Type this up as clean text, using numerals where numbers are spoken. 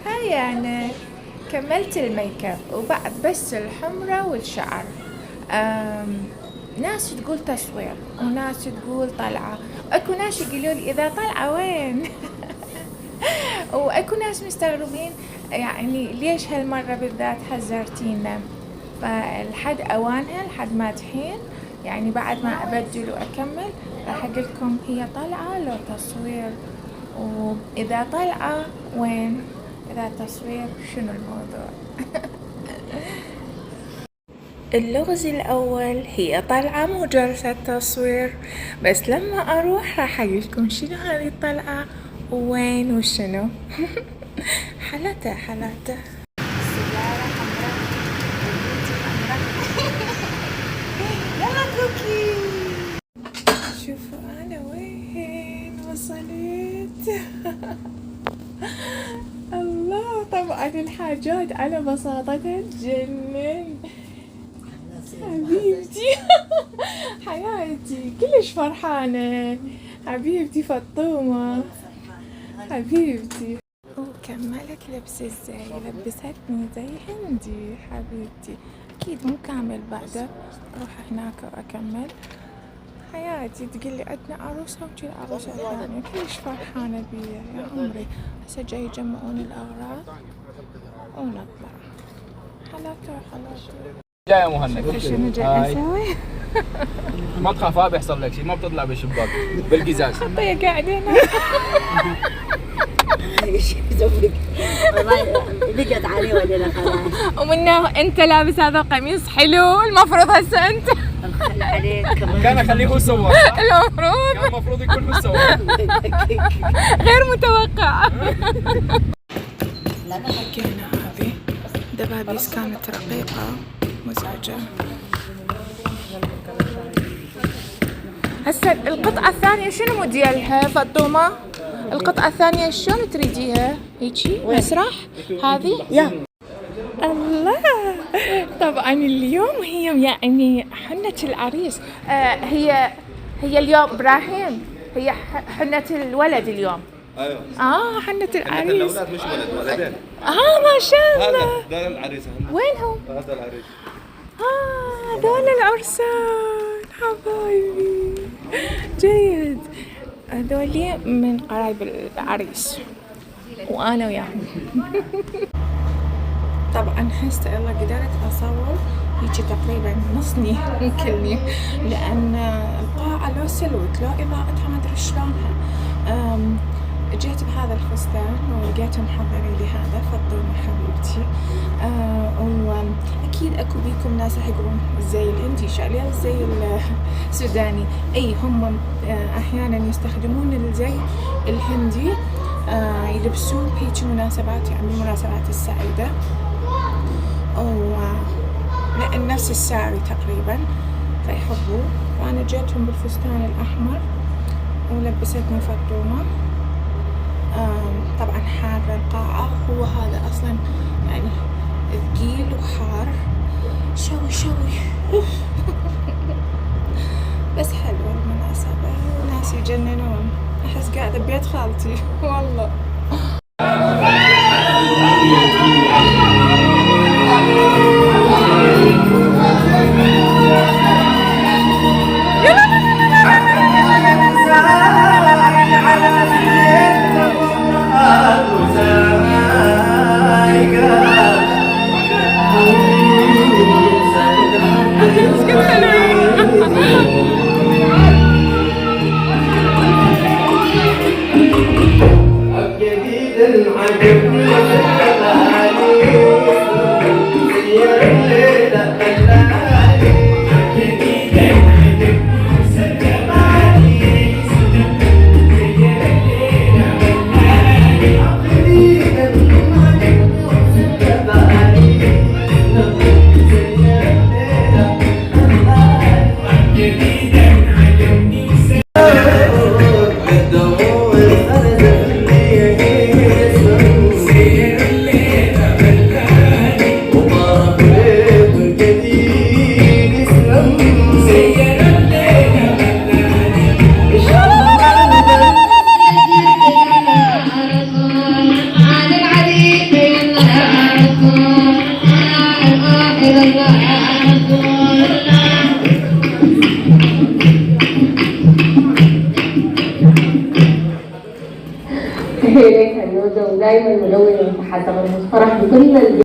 هاي أنا كملت الميك اب وبعد بس الحمرة والشعر. ناس تقول تصوير وناس تقول طلعة، اكو ناس يقولوا لي اذا طلعة وين واكو ناس مستغربين يعني ليش هالمرة بالذات حذرتينا. فالحد اوانها لحد ما تحين يعني بعد ما ابدل واكمل راح اقول لكم هي طلعة لو تصوير، واذا طلعة وين، اذا تصوير شنو الموضوع. اللغز الأول هي طلعة مو جلسة تصوير، بس لما أروح راح أقولكم شنو هذه الطلعة وين وشنو. حلاته حلاته. السيارة حمراء والبنت حمراء. يلا كوكي. شوفوا أنا وين وصلت. الله، طبعا الحاجات على بساطتها تجنن. حبيبتي. حياتي كلش فرحانة، حبيبتي فطومة حبيبتي. وكملت لبس الزي، لبستني زي هندي حبيبتي. أكيد مو كامل بعده، أروح هناك وأكمل. حياتي تقلي عندنا عروسة وجي العروسة الثانية، كلش فرحانة بيا يا عمري. هسه جاي يجمعون الأغراض ونطلع. حلاته حلاته. جاي يا مهند. شنو جاي اسوي؟ ما تخاف، ما بيحصل لك شيء، ما بتطلع بالشباك بالقزاز. حطيه قاعد هنا. ايش يسوي؟ لقت عليه ولا لا خلاص؟ ومنه انت لابس هذا القميص حلو، المفروض هسه انت. عليك كان اخليه هو السواق. المفروض كان المفروض يكون هو السواق. غير متوقع. لقينا هذه دبابيس كانت رقيقة مزعجة. هسه القطعة الثانية شنو موديلها فطومة؟ القطعة الثانية شلون تريديها؟ هيجي مسرح هذه؟ يا الله. طبعا اليوم هي يعني حنة العريس. هي اليوم ابراهيم، هي حنة الولد اليوم. ايوه حنة العريس. الاولاد مش ولدين. ما شاء الله. هذا العريس. وينهم؟ هذا العريس. هذول العرسان حبايبي. جيد. هذولي من قرايب العريس وانا وياهم. طبعا هسه الله قدرت اصور هيجي تقريبا نصني كلني، لان القاعة لو سلوت لو اضاءتها ما ادري شلونها. جيت بهذا الفستان ولقيتهم محضرين لي هذا فطومة حبيبتي. واكيد اكو بيكم ناس راح يقولون الزي الهندي شاليه الزي السوداني. اي هم احيانا يستخدمون الزي الهندي يلبسوه بهيك مناسبات، يعني المناسبات السعيدة، لأن نفس الساري تقريبا فيحبوه. فأنا جيتهم بالفستان الأحمر ولبستني فطومة. طبعا حار القاعة، هو هذا أصلا يعني ثقيل وحار. شوي بس حلوة المناسبة، الناس يجننون. أحس قاعدة ببيت خالتي والله. دائما ملونة وحتى فرح بكل